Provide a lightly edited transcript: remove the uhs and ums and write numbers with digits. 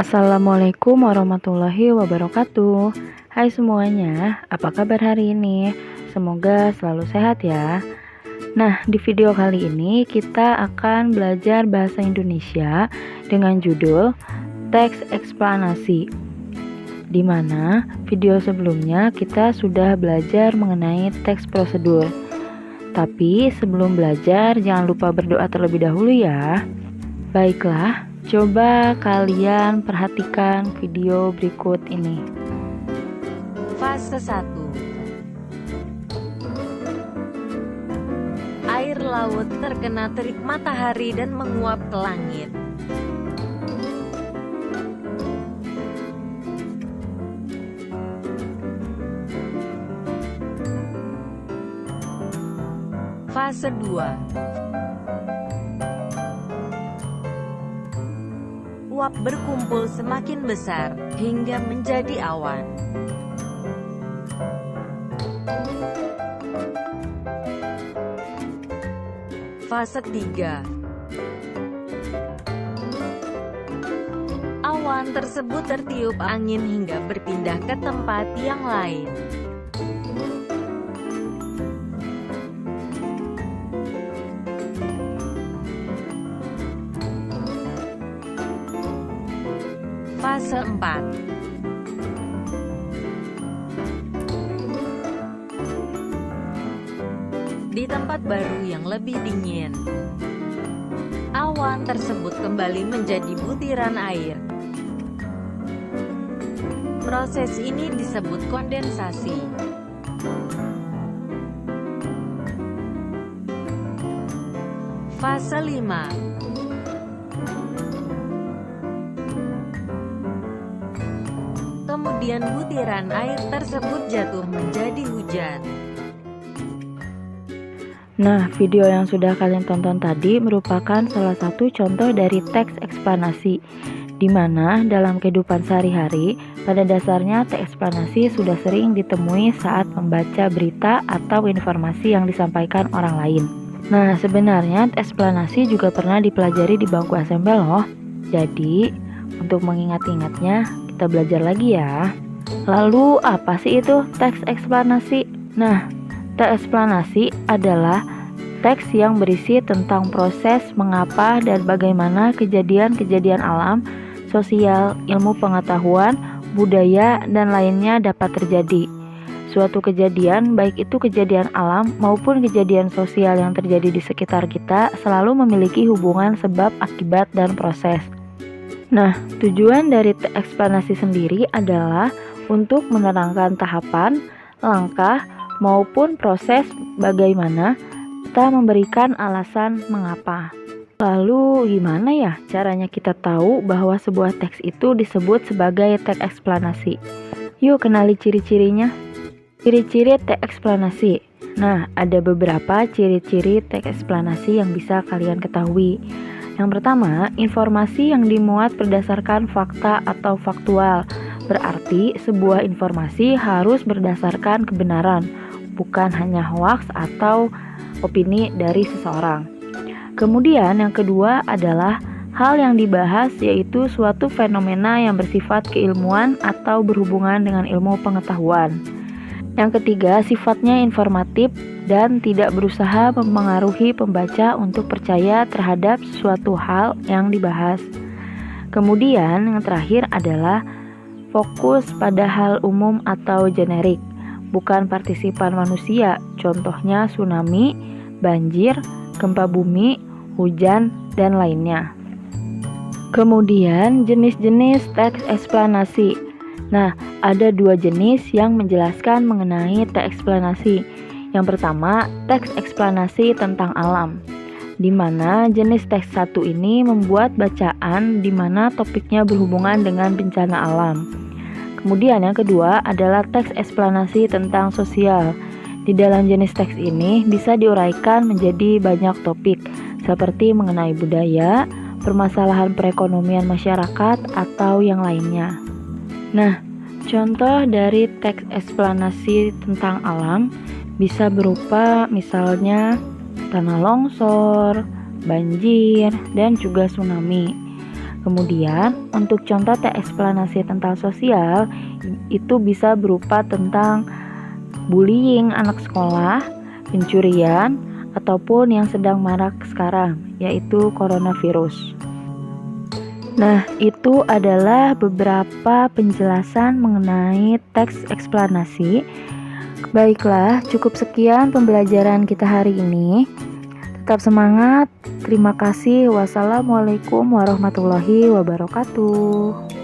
Assalamualaikum warahmatullahi wabarakatuh. Hai semuanya, apa kabar hari ini? Semoga selalu sehat ya. Nah, di video kali ini kita akan belajar bahasa Indonesia dengan judul teks eksplanasi. Di mana video sebelumnya kita sudah belajar mengenai teks prosedur. Tapi sebelum belajar jangan lupa berdoa terlebih dahulu ya. Baiklah, coba kalian perhatikan video berikut ini. Fase 1. Air laut terkena terik matahari dan menguap ke langit. Fase 2. Uap berkumpul semakin besar, hingga menjadi awan. Fase 3. Awan tersebut tertiup angin hingga berpindah ke tempat yang lain. Fase 4. Di tempat baru yang lebih dingin, awan tersebut kembali menjadi butiran air. Proses ini disebut kondensasi. Fase 5. Kemudian butiran air tersebut jatuh menjadi hujan. Nah, video yang sudah kalian tonton tadi merupakan salah satu contoh dari teks eksplanasi, di mana dalam kehidupan sehari-hari, pada dasarnya teks eksplanasi sudah sering ditemui saat membaca berita atau informasi yang disampaikan orang lain. Nah, sebenarnya teks eksplanasi juga pernah dipelajari di bangku SMP loh. Jadi, untuk mengingat-ingatnya, kita belajar lagi ya. Lalu apa sih itu teks eksplanasi? Nah, teks eksplanasi adalah teks yang berisi tentang proses mengapa dan bagaimana kejadian-kejadian alam, sosial, ilmu pengetahuan, budaya, dan lainnya dapat terjadi. Suatu kejadian, baik itu kejadian alam maupun kejadian sosial yang terjadi di sekitar kita, selalu memiliki hubungan sebab, akibat, dan proses. Nah, tujuan dari teks eksplanasi sendiri adalah untuk menerangkan tahapan, langkah, maupun proses bagaimana kita memberikan alasan mengapa. Lalu gimana ya caranya kita tahu bahwa sebuah teks itu disebut sebagai teks eksplanasi? Yuk kenali ciri-cirinya. Ciri-ciri teks eksplanasi. Nah, ada beberapa ciri-ciri teks eksplanasi yang bisa kalian ketahui. Yang pertama, informasi yang dimuat berdasarkan fakta atau faktual. Berarti sebuah informasi harus berdasarkan kebenaran, bukan hanya hoaks atau opini dari seseorang. Kemudian yang kedua adalah hal yang dibahas, yaitu suatu fenomena yang bersifat keilmuan atau berhubungan dengan ilmu pengetahuan. Yang ketiga, sifatnya informatif dan tidak berusaha mempengaruhi pembaca untuk percaya terhadap suatu hal yang dibahas. Kemudian yang terakhir adalah fokus pada hal umum atau generik, bukan partisipan manusia, contohnya tsunami, banjir, gempa bumi, hujan, dan lainnya. Kemudian jenis-jenis teks eksplanasi. Nah, ada dua jenis yang menjelaskan mengenai teks eksplanasi. Yang pertama, teks eksplanasi tentang alam, di mana jenis teks satu ini membuat bacaan di mana topiknya berhubungan dengan bencana alam. Kemudian yang kedua adalah teks eksplanasi tentang sosial. Di dalam jenis teks ini bisa diuraikan menjadi banyak topik, seperti mengenai budaya, permasalahan perekonomian masyarakat, atau yang lainnya. Nah, contoh dari teks eksplanasi tentang alam bisa berupa misalnya tanah longsor, banjir, dan juga tsunami. Kemudian, untuk contoh teks eksplanasi tentang sosial, itu bisa berupa tentang bullying anak sekolah, pencurian, ataupun yang sedang marak sekarang, yaitu coronavirus. Nah, itu adalah beberapa penjelasan mengenai teks eksplanasi. Baiklah, cukup sekian pembelajaran kita hari ini. Tetap semangat. Terima kasih. Wassalamualaikum warahmatullahi wabarakatuh.